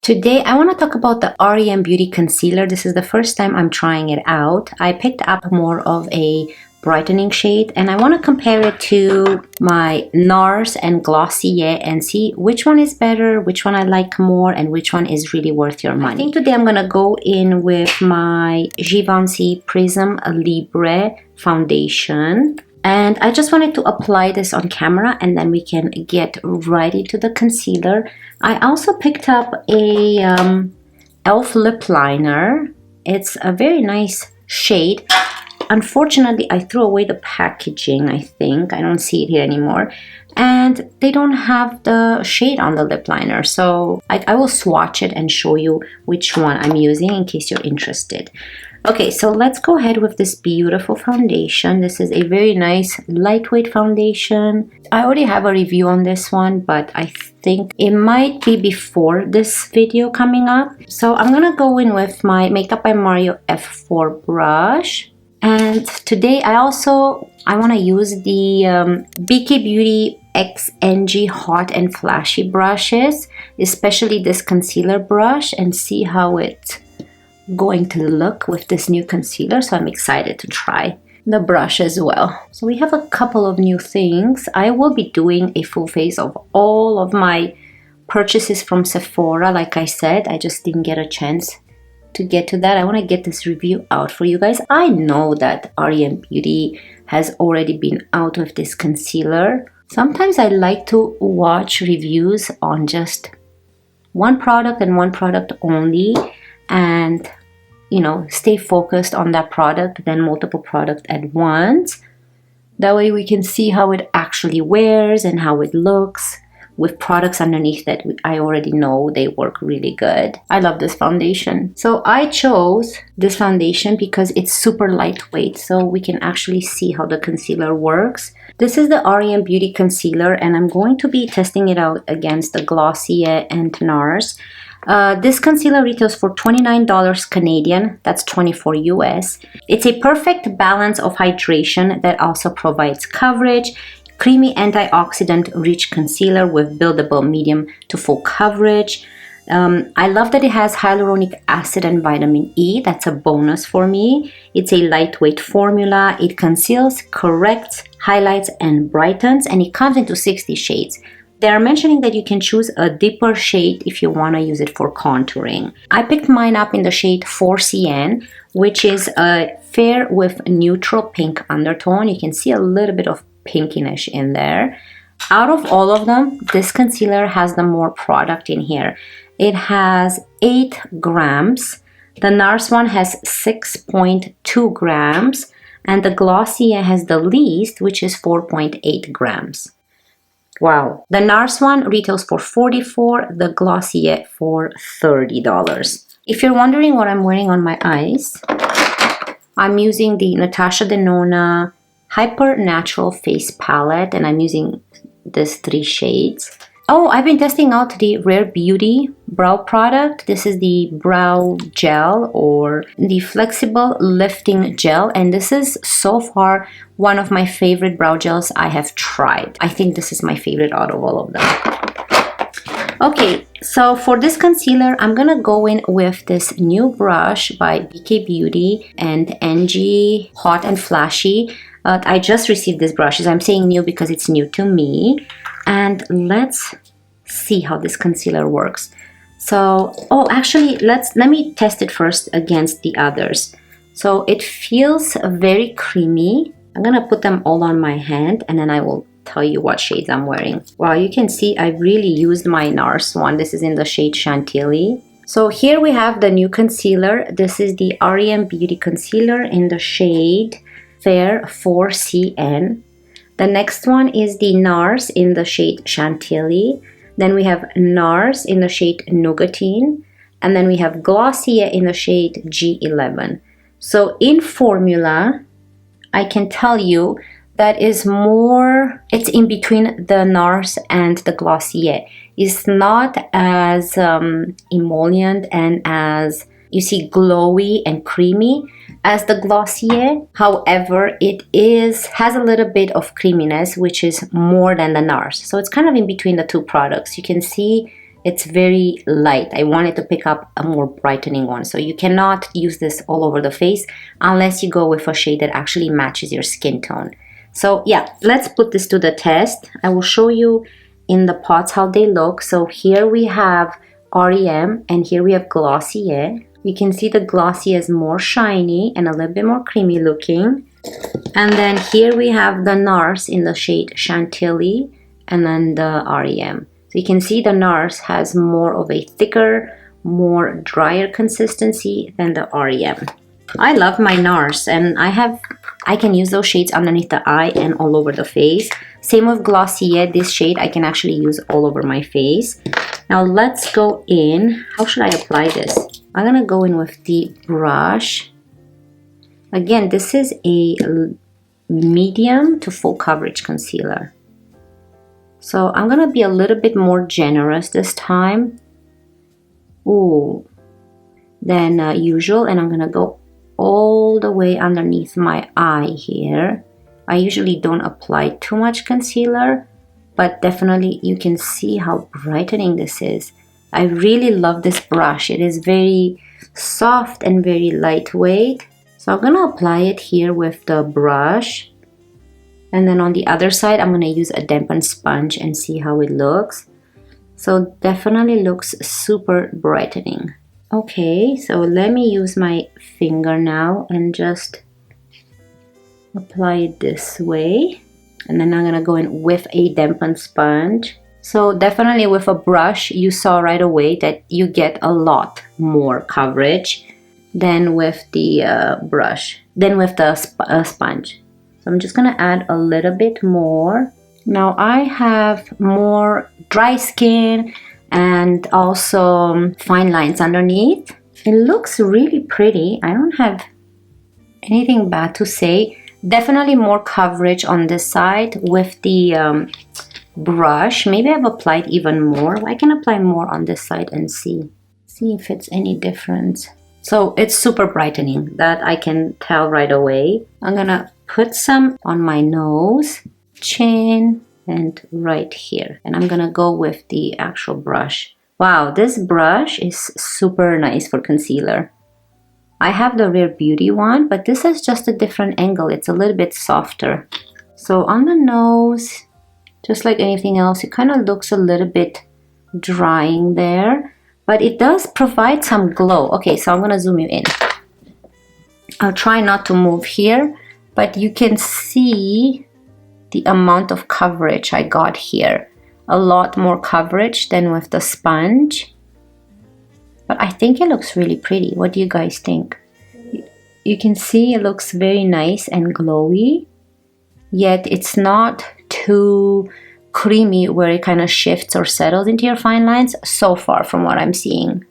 Today I want to talk about the r.e.m Beauty Concealer. This is the first time I'm trying it out. I picked up more of a brightening shade and I want to compare it to my NARS and Glossier and see which one is better, which one I like more, and which one is really worth your money. I think today I'm going to go in with my GIVENChy Prisme Libre foundation. And I just wanted to apply this on camera and then we can get right into the concealer. I also picked up a e.l.f. lip liner. It's a very nice shade. Unfortunately, I threw away the packaging, I think. I don't see it here anymore. And they don't have the shade on the lip liner. So I will swatch it and show you which one I'm using in case you're interested. Okay, so let's go ahead with this beautiful foundation. This is a very nice lightweight foundation. I already have a review on this one, but I think it might be before this video coming up. So I'm gonna go in with my Makeup by Mario F4 brush. And today I want to use the BK Beauty XNG Hot and Flashy brushes, especially this concealer brush, and see how it's going to look with this new concealer. So I'm excited to try the brush as well. So we have a couple of new things. I will be doing a full face of all of my purchases from Sephora. Like I said, I just didn't get a chance to get to that. I want to get this review out for you guys. I know that r.e.m Beauty has already been out with this concealer. Sometimes I like to watch reviews on just one product and one product only, and you know, stay focused on that product than multiple products at once. That way we can see how it actually wears and how it looks with products underneath that I already know they work really good. I love this foundation. So I chose this foundation because it's super lightweight, so we can actually see how the concealer works. This is the r.e.m Beauty Concealer, and I'm going to be testing it out against the Glossier and NARS. This concealer retails for $29 Canadian, that's 24 US. It's a perfect balance of hydration that also provides coverage. Creamy antioxidant rich concealer with buildable medium to full coverage. I love that it has hyaluronic acid and vitamin E. That's a bonus for me. It's a lightweight formula. It conceals, corrects, highlights, and brightens, and it comes into 60 shades. They are mentioning that you can choose a deeper shade if you want to use it for contouring. I picked mine up in the shade 4CN, which is a fair with neutral pink undertone. You can see a little bit of pinkiness in there. Out of all of them, this concealer has the more product in here. It has 8 grams. The NARS one has 6.2 grams. And the Glossier has the least, which is 4.8 grams. Wow. The NARS one retails for $44, the Glossier for $30. If you're wondering what I'm wearing on my eyes, I'm using the Natasha Denona Hyper Natural Face Palette, and I'm using these 3 shades. Oh, I've been testing out the Rare Beauty brow product. This is the brow gel, or the flexible lifting gel, and this is so far one of my favorite brow gels I have tried. I think this is my favorite out of all of them. Okay, so for this concealer, I'm gonna go in with this new brush by BK Beauty and NG Hot and Flashy. I just received these brushes. I'm saying new because it's new to me. And let's see how this concealer works. So, oh, actually, let me test it first against the others. So it feels very creamy. I'm gonna put them all on my hand and then I will tell you what shades I'm wearing. Wow, you can see I really used my NARS one. This is in the shade Chantilly. So here we have the new concealer. This is the r.e.m Beauty Concealer in the shade Fair 4CN. The next one is the NARS in the shade Chantilly. Then we have NARS in the shade Nougatine. And then we have Glossier in the shade G11. So in formula, I can tell you that is more, it's in between the NARS and the Glossier. It's not as emollient and as, you see, glowy and creamy as the Glossier. However, it has a little bit of creaminess, which is more than the NARS. So it's kind of in between the two products. You can see it's very light. I wanted to pick up a more brightening one. So you cannot use this all over the face unless you go with a shade that actually matches your skin tone. So yeah, let's put this to the test. I will show you in the pots how they look. So here we have r.e.m and here we have Glossier. You can see the Glossier is more shiny and a little bit more creamy looking. And then here we have the NARS in the shade Chantilly and then the r.e.m. So you can see the NARS has more of a thicker, more drier consistency than the r.e.m. I love my NARS, and I can use those shades underneath the eye and all over the face. Same with Glossier, this shade I can actually use all over my face. Now let's go in. How should I apply this? I'm gonna go in with the brush. Again, this is a medium to full coverage concealer. So I'm gonna be a little bit more generous this time. Than usual, and I'm gonna go all the way underneath my eye here. I usually don't apply too much concealer, but definitely you can see how brightening this is. I really love this brush. It is very soft and very lightweight. So I'm gonna apply it here with the brush. And then on the other side, I'm gonna use a dampened sponge and see how it looks. So definitely looks super brightening. Okay, so let me use my finger now and just apply it this way. And then I'm gonna go in with a dampened sponge. So definitely with a brush, you saw right away that you get a lot more coverage than with the sponge. So I'm just gonna add a little bit more. Now I have more dry skin and also fine lines underneath. It looks really pretty. I don't have anything bad to say. Definitely more coverage on this side with the brush. Maybe I've applied even more. I can apply more on this side and see if it's any difference. So it's super brightening, that I can tell right away. I'm gonna put some on my nose, chin, and right here. And I'm gonna go with the actual brush. Wow, this brush is super nice for concealer. I have the Rare Beauty one, but this is just a different angle. It's a little bit softer. So on the nose, just like anything else, it kind of looks a little bit drying there, but it does provide some glow. Okay, so I'm gonna zoom you in. I'll try not to move here, but you can see the amount of coverage I got here. A lot more coverage than with the sponge. But I think it looks really pretty. What do you guys think? You can see it looks very nice and glowy, yet it's not too creamy where it kind of shifts or settles into your fine lines so far from what I'm seeing.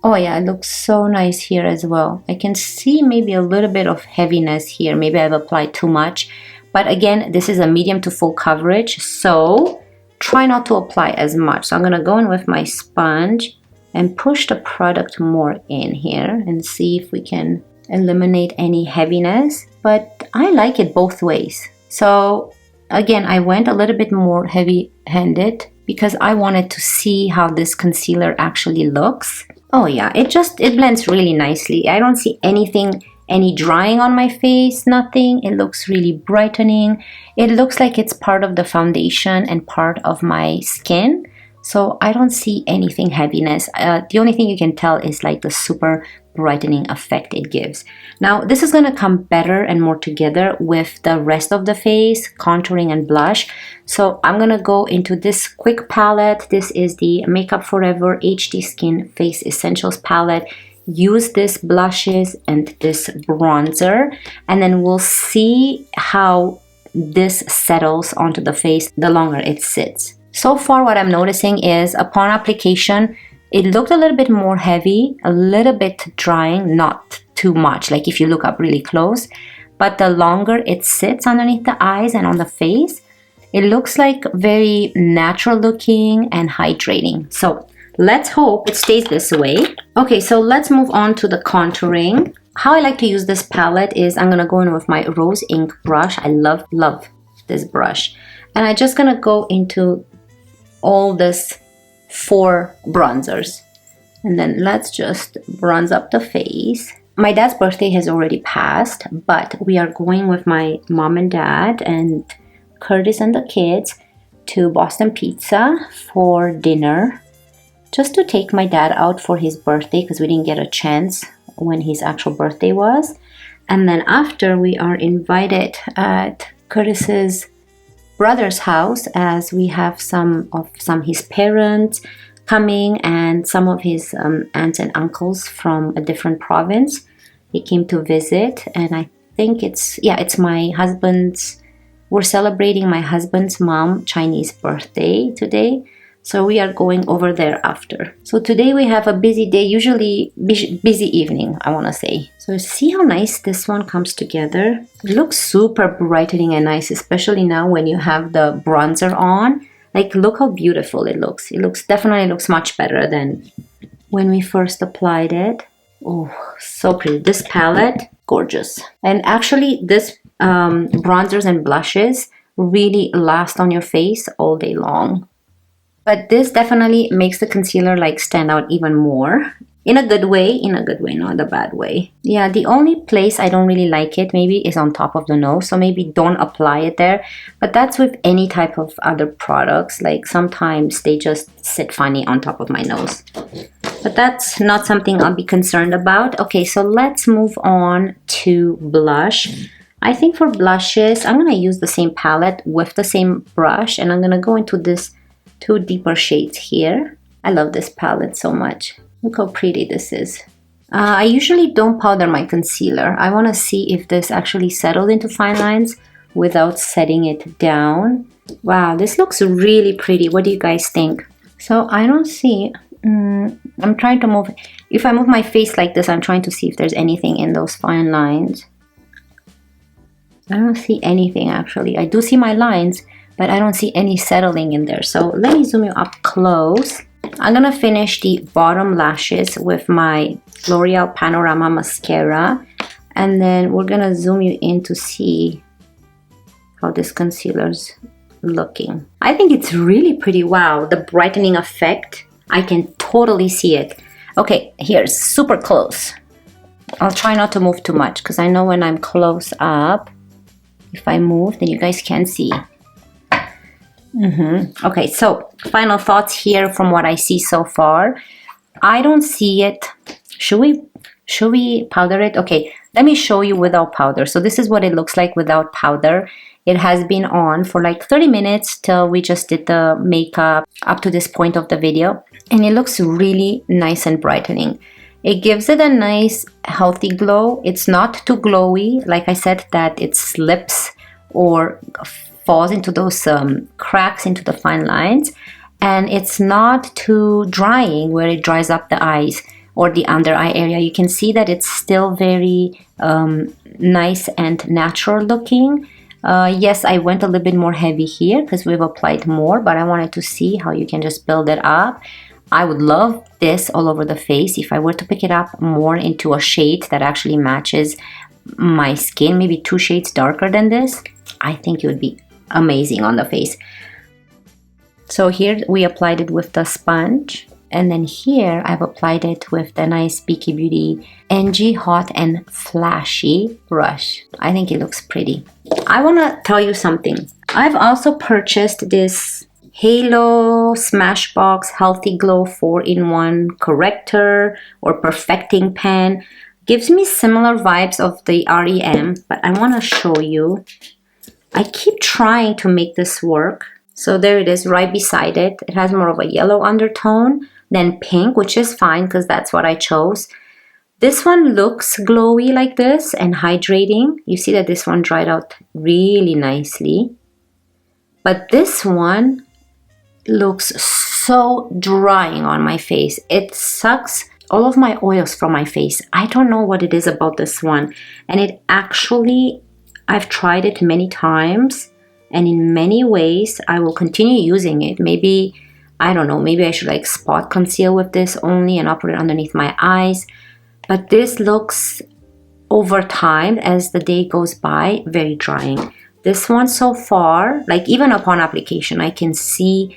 Oh yeah, it looks so nice here as well. I can see maybe a little bit of heaviness here. Maybe I've applied too much. But again, this is a medium to full coverage, so try not to apply as much. So I'm gonna go in with my sponge and push the product more in here and see if we can eliminate any heaviness. But I like it both ways. So again, I went a little bit more heavy-handed because I wanted to see how this concealer actually looks. Oh yeah, it blends really nicely. I don't see any drying on my face, nothing. It looks really brightening. It looks like it's part of the foundation and part of my skin. So I don't see anything heaviness. The only thing you can tell is like the super brightening effect it gives. Now this is gonna come better and more together with the rest of the face, contouring and blush. So I'm gonna go into this quick palette. This is the Makeup Forever HD Skin Face Essentials palette. Use this blushes and this bronzer, and then we'll see how this settles onto the face the longer it sits. So far what I'm noticing is upon application, it looked a little bit more heavy, a little bit drying, not too much, like if you look up really close. But the longer it sits underneath the eyes and on the face, it looks like very natural looking and hydrating. So let's hope it stays this way. Okay, so let's move on to the contouring. How I like to use this palette is I'm gonna go in with my Rose Ink brush. I love this brush. And I'm just gonna go into all this 4 bronzers. And then let's just bronze up the face. My dad's birthday has already passed, but we are going with my mom and dad and Curtis and the kids to Boston Pizza for dinner, just to take my dad out for his birthday because we didn't get a chance when his actual birthday was. And then after, we are invited at Curtis's brother's house, as we have some his parents coming and some of his aunts and uncles from a different province. They came to visit, and I think it's my husband's, we're celebrating my husband's mom Chinese birthday today. So we are going over there after. So today we have a busy day, usually busy evening, I want to say. So see how nice this one comes together. It looks super brightening and nice, especially now when you have the bronzer on. Like, look how beautiful it looks. It definitely looks much better than when we first applied it. Oh, so pretty. This palette, gorgeous. And actually, this bronzers and blushes really last on your face all day long. But this definitely makes the concealer like stand out even more. In a good way, not a bad way. Yeah, the only place I don't really like it maybe is on top of the nose. So maybe don't apply it there. But that's with any type of other products. Like sometimes they just sit funny on top of my nose. But that's not something I'll be concerned about. Okay, so let's move on to blush. I think for blushes, I'm going to use the same palette with the same brush. And I'm going to go into this 2 deeper shades here. I love this palette so much. Look how pretty this is. I usually don't powder my concealer. I want to see if this actually settled into fine lines without setting it down. Wow, this looks really pretty. What do you guys think? So I don't see... I'm trying to move... If I move my face like this, I'm trying to see if there's anything in those fine lines. I don't see anything actually. I do see my lines, but I don't see any settling in there. So let me zoom you up close. I'm gonna finish the bottom lashes with my L'Oreal Panorama Mascara. And then we're gonna zoom you in to see how this concealer's looking. I think it's really pretty. Wow, the brightening effect. I can totally see it. Okay, here's super close. I'll try not to move too much because I know when I'm close up, if I move, then you guys can see. Okay, so final thoughts here from what I see so far. I don't see it. Should we powder it? Okay, let me show you without powder. So this is what it looks like without powder. It has been on for like 30 minutes till we just did the makeup up to this point of the video. And it looks really nice and brightening. It gives it a nice healthy glow. It's not too glowy. Like I said, that it slips or falls into those cracks into the fine lines. And it's not too drying where it dries up the eyes or the under eye area. You can see that it's still very nice and natural looking. Yes, I went a little bit more heavy here because we've applied more, but I wanted to see how you can just build it up. I would love this all over the face if I were to pick it up more into a shade that actually matches my skin, maybe 2 shades darker than this. I think it would be amazing on the face. So here we applied it with the sponge, and then here I've applied it with the nice BK Beauty NG Hot and Flashy brush. I think it looks pretty. I want to tell you something. I've also purchased this Halo Smashbox Healthy Glow 4-in-1 corrector or perfecting pen. Gives me similar vibes of the r.e.m, but I want to show you. I keep trying to make this work. So there it is right beside it. It has more of a yellow undertone than pink, which is fine because that's what I chose. This one looks glowy like this and hydrating. You see that this one dried out really nicely. But this one looks so drying on my face. It sucks all of my oils from my face. I don't know what it is about this one. And it actually, I've tried it many times. And in many ways, I will continue using it. Maybe, I don't know, maybe I should like spot conceal with this only and I'll put it underneath my eyes. But this looks, over time, as the day goes by, very drying. This one so far, like even upon application, I can see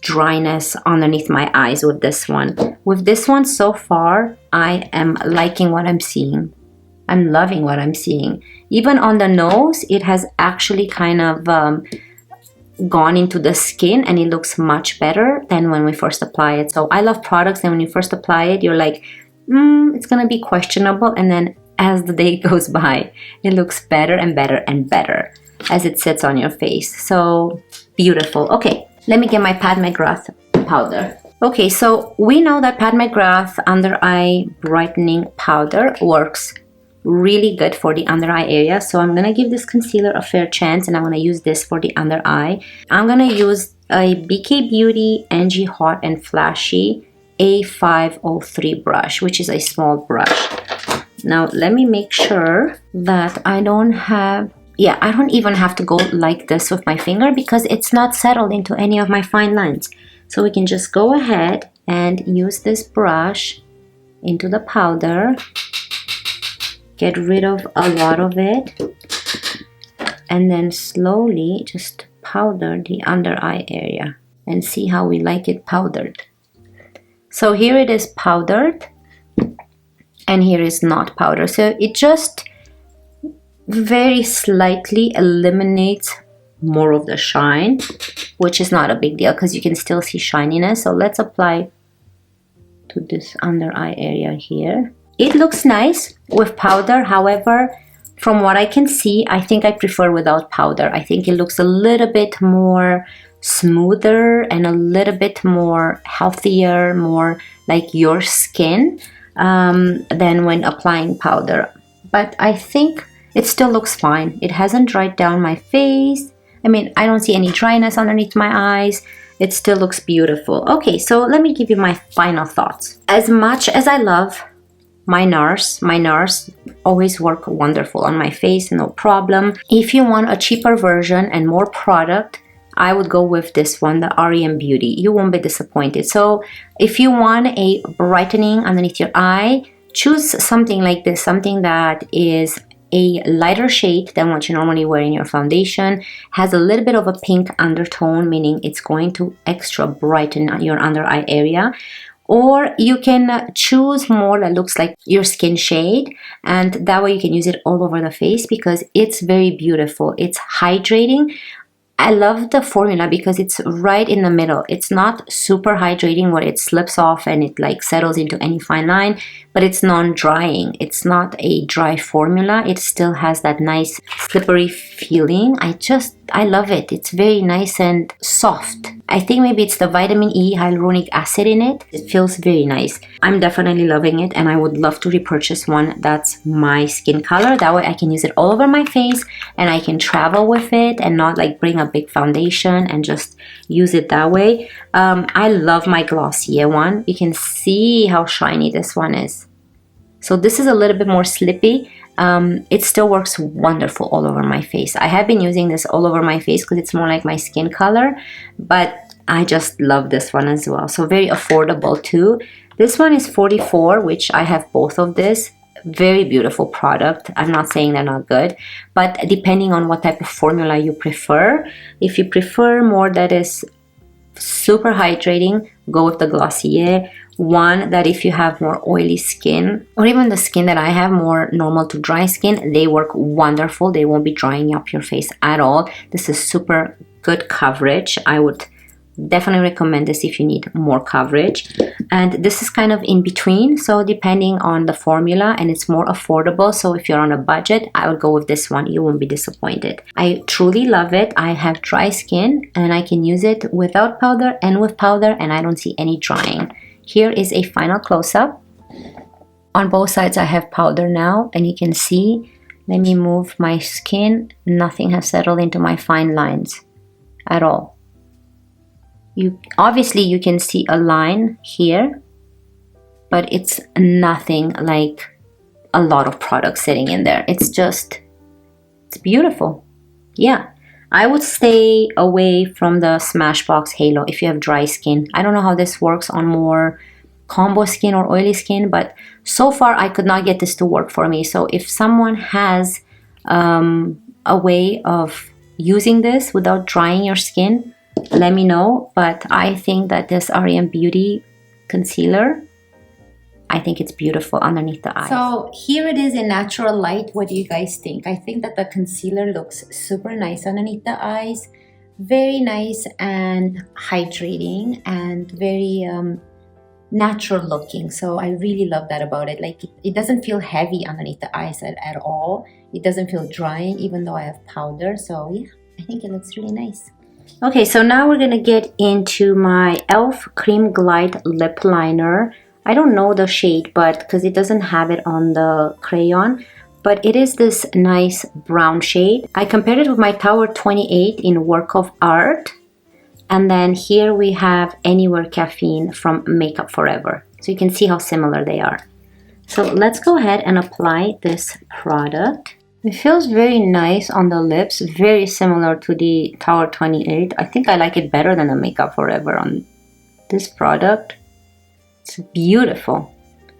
dryness underneath my eyes with this one. With this one so far, I am liking what I'm seeing. I'm loving what I'm seeing. Even on the nose, it has actually kind of gone into the skin, and it looks much better than when we first apply it. So I love products and when you first apply it, you're like, it's gonna be questionable, and then as the day goes by, it looks better and better and better as it sits on your face. So beautiful. Okay, let me get my Pat McGrath powder. Okay, so we know that Pat McGrath under eye brightening powder works really good for the under eye area. So I'm gonna give this concealer a fair chance, and I'm gonna use this for the under eye. I'm gonna use a BK Beauty NG Hot and Flashy A503 brush, which is a small brush. Now let me make sure that I don't have, I don't even have to go like this with my finger because it's not settled into any of my fine lines. So we can just go ahead and use this brush into the powder, get rid of a lot of it, and then slowly just powder the under eye area and see how we like it powdered. So here it is powdered, and here is not powdered. So it just very slightly eliminates more of the shine, which is not a big deal because you can still see shininess. So let's apply to this under eye area here. It looks nice with powder. However, from what I can see, I think I prefer without powder. I think it looks a little bit more smoother and a little bit more healthier, more like your skin than when applying powder. But I think it still looks fine. It hasn't dried down my face. I mean, I don't see any dryness underneath my eyes. It still looks beautiful. Okay, so let me give you my final thoughts. As much as I love my NARS always work wonderful on my face, no problem. If you want a cheaper version and more product, I would go with this one, the r.e.m. Beauty. You won't be disappointed. So if you want a brightening underneath your eye, choose something like this, something that is a lighter shade than what you normally wear in your foundation, has a little bit of a pink undertone, meaning it's going to extra brighten your under eye area. Or you can choose more that looks like your skin shade, and that way you can use it all over the face because it's very beautiful. It's hydrating. I love the formula because it's right in the middle. It's not super hydrating where it slips off and it like settles into any fine line, but it's non-drying. It's not a dry formula. It still has that nice slippery feeling. I love it. It's very nice and soft. I think maybe it's the vitamin E hyaluronic acid in it. It feels very nice. I'm definitely loving it, and I would love to repurchase one that's my skin color. That way I can use it all over my face and I can travel with it and not like bring a big foundation and just use it that way. I love my Glossier one. You can see how shiny this one is. So this is a little bit more slippy. It still works wonderful all over my face. I have been using this all over my face because it's more like my skin color, but I just love this one as well. So very affordable too. This one is $44, which I have both of this. Very beautiful product. I'm not saying they're not good, but depending on what type of formula you prefer, if you prefer more that is super hydrating, go with the Glossier one. That if you have more oily skin, or even the skin that I have, more normal to dry skin, they work wonderful. They won't be drying up your face at all. This is super good coverage. I would definitely recommend this if you need more coverage. And this is kind of in between, so depending on the formula, and it's more affordable. So if you're on a budget, I would go with this one. You won't be disappointed. I truly love it. I have dry skin and I can use it without powder and with powder, and I don't see any drying. Here is a final close-up. On both sides I have powder now, and you can see, let me move my skin, nothing has settled into my fine lines at all. Obviously you can see a line here, but it's nothing like a lot of product sitting in there. It's beautiful. Yeah, I would stay away from the Smashbox Halo if you have dry skin. I don't know how this works on more combo skin or oily skin, but so far I could not get this to work for me. So if someone has a way of using this without drying your skin, let me know. But I think that this R.E.m Beauty concealer, I think it's beautiful underneath the eyes. So here it is in natural light. What do you guys think? I think that the concealer looks super nice underneath the eyes. Very nice and hydrating and very natural looking. So I really love that about it. Like it doesn't feel heavy underneath the eyes at all. It doesn't feel drying even though I have powder. So yeah, I think it looks really nice. Okay, so now we're gonna get into my e.l.f. Cream Glide Lip Liner. I don't know the shade, but because it doesn't have it on the crayon, but it is this nice brown shade. I compared it with my Tower 28 in Work of Art. And then here we have Anywhere Caffeine from Makeup Forever. So you can see how similar they are. So let's go ahead and apply this product. It feels very nice on the lips, very similar to the Tower 28. I think I like it better than the Makeup Forever on this product. It's beautiful.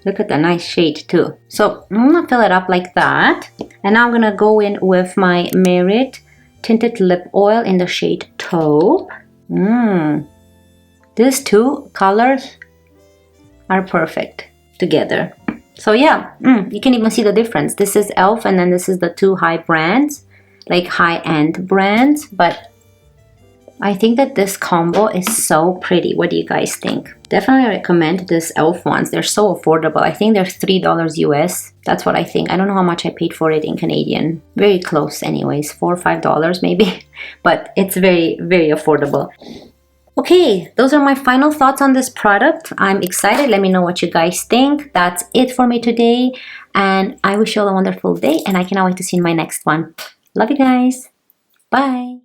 Look at the nice shade too. So I'm gonna fill it up like that. And now I'm gonna go in with my Merit Tinted Lip Oil in the shade Taupe. These two colors are perfect together. So yeah, you can even see the difference. This is e.l.f. and then this is the two high brands, like high-end brands. But I think that this combo is so pretty. What do you guys think? Definitely recommend this e.l.f. ones. They're so affordable. I think they're $3 US. That's what I think. I don't know how much I paid for it in Canadian. Very close anyways, $4 or $5 maybe. But it's very, very affordable. Okay, those are my final thoughts on this product. I'm excited. Let me know what you guys think. That's it for me today. And I wish you all a wonderful day. And I cannot wait to see you in my next one. Love you guys. Bye.